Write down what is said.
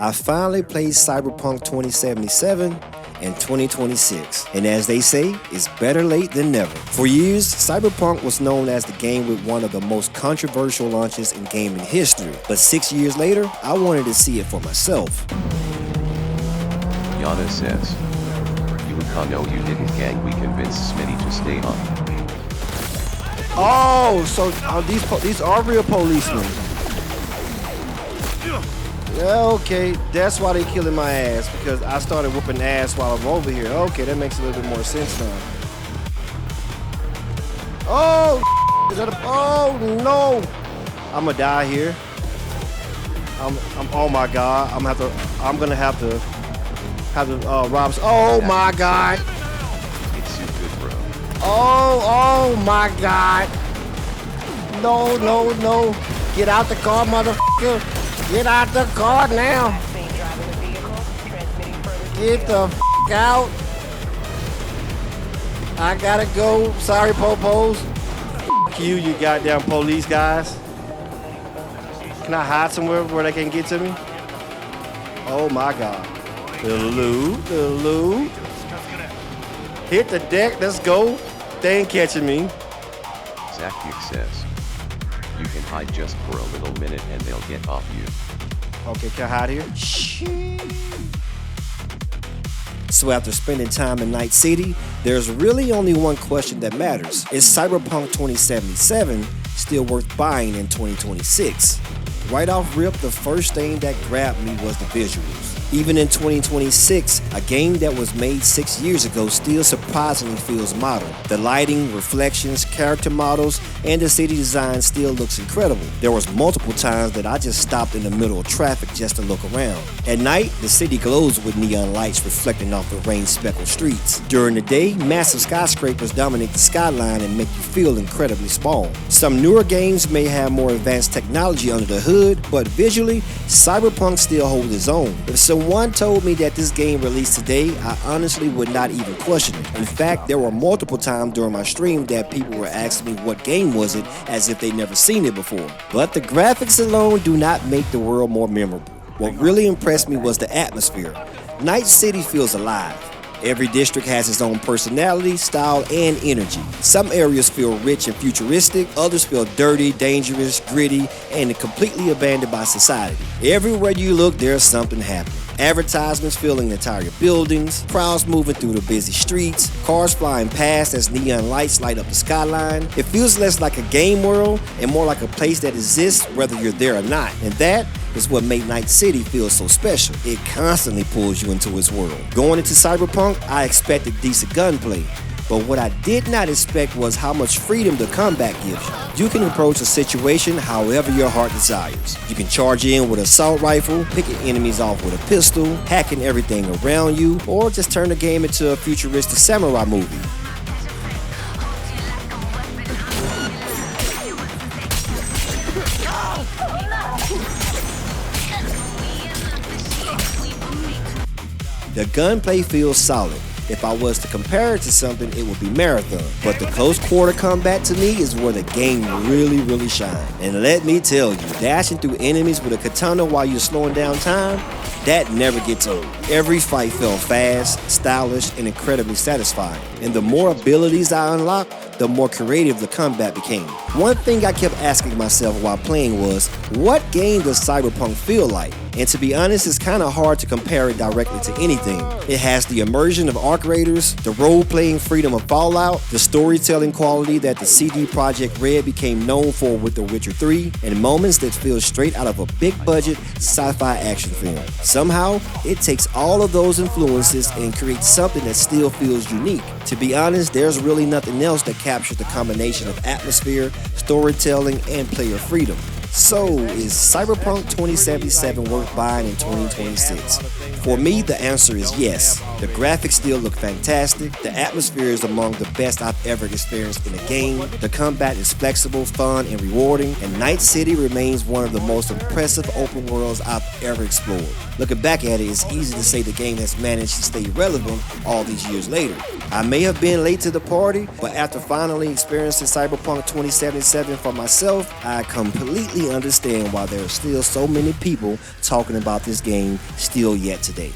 I finally played Cyberpunk 2077 and 2026, and as they say, it's better late than never. For years, Cyberpunk was known as the game with one of the most controversial launches in gaming history, but 6 years later, I wanted to see it for myself. Yana says, no, you didn't, gang. We convinced Smitty to stay on. Oh, so these are real policemen. Yeah, okay, that's why they killing my ass, because I started whooping ass while I'm over here. Okay, that makes a little bit more sense now. Oh, is that oh no, I'm gonna die here. Oh my god, I'm gonna have to rob. Oh my god. It's too good, bro. Oh my god. No. Get out the car, motherfucker. Get out the car now. Get the f out. I gotta go. Sorry, popos. F you goddamn police guys. Can I hide somewhere where they can get to me? Oh my god. Little Lou. Hit the deck, let's go. They ain't catching me. Zakuk says, you can hide just for a little minute and they'll get off you. Okay, can I hide here? So after spending time in Night City, there's really only one question that matters. Is Cyberpunk 2077 still worth buying in 2026? Right off rip, the first thing that grabbed me was the visuals. Even in 2026, a game that was made 6 years ago still surprisingly feels modern. The lighting, reflections, character models, and the city design still looks incredible. There was multiple times that I just stopped in the middle of traffic just to look around. At night, the city glows with neon lights reflecting off the rain-speckled streets. During the day, massive skyscrapers dominate the skyline and make you feel incredibly small. Some newer games may have more advanced technology under the hood, but visually, Cyberpunk still holds its own. If someone told me that this game released today, I honestly would not even question it. In fact, there were multiple times during my stream that people were asking me what game was it, as if they'd never seen it before. But the graphics alone do not make the world more memorable. What really impressed me was the atmosphere. Night City feels alive. Every district has its own personality, style, and energy. Some areas feel rich and futuristic, others feel dirty, dangerous, gritty, and completely abandoned by society. Everywhere you look, there's something happening. Advertisements filling entire buildings, crowds moving through the busy streets, cars flying past as neon lights light up the skyline. It feels less like a game world and more like a place that exists whether you're there or not. And that is what made Night City feel so special. It constantly pulls you into its world. Going into Cyberpunk, I expected decent gunplay. But what I did not expect was how much freedom the combat gives you. You can approach a situation however your heart desires. You can charge in with an assault rifle, picking enemies off with a pistol, hacking everything around you, or just turn the game into a futuristic samurai movie. The gunplay feels solid. If I was to compare it to something, it would be Marathon. But the close quarter combat to me is where the game really shines. And let me tell you, dashing through enemies with a katana while you're slowing down time, that never gets old. Every fight felt fast, stylish, and incredibly satisfying. And the more abilities I unlocked, the more creative the combat became. One thing I kept asking myself while playing was, what game does Cyberpunk feel like? And to be honest, it's kind of hard to compare it directly to anything. It has the immersion of Arc Raiders, the role-playing freedom of Fallout, the storytelling quality that the CD Projekt Red became known for with The Witcher 3, and moments that feel straight out of a big-budget sci-fi action film. Somehow, it takes all of those influences and creates something that still feels unique. To be honest, there's really nothing else that captures the combination of atmosphere, storytelling, and player freedom. So, is Cyberpunk 2077 worth buying in 2026? For me, the answer is yes. The graphics still look fantastic, the atmosphere is among the best I've ever experienced in a game, the combat is flexible, fun, and rewarding, and Night City remains one of the most impressive open worlds I've ever explored. Looking back at it, it's easy to say the game has managed to stay relevant all these years later. I may have been late to the party, but after finally experiencing Cyberpunk 2077 for myself, I completely completely understand why there are still so many people talking about this game still yet today.